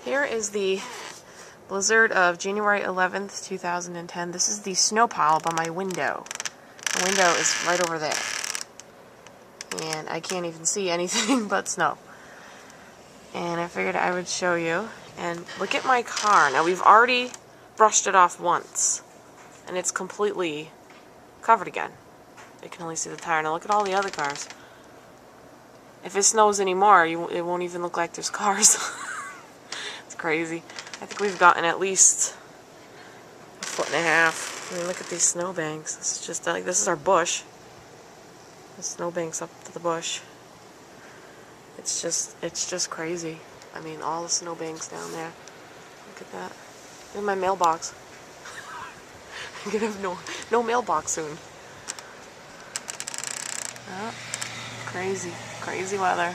Here is the blizzard of January 11th, 2010. This is the snow pile by my window. The window is right over there. And I can't even see anything but snow. And I figured I would show you. And look at my car. Now we've already brushed it off once. And it's completely covered again. You can only see the tire. Now look at all the other cars. If it snows anymore, it won't even look like there's cars. It's crazy. I think we've gotten at least a foot and a half. I mean, look at these snowbanks. This is just like, this is our bush. The snowbanks up to the bush. It's just crazy. I mean, all the snowbanks down there. Look at that. In my mailbox. I'm gonna have no mailbox soon. Oh, crazy weather.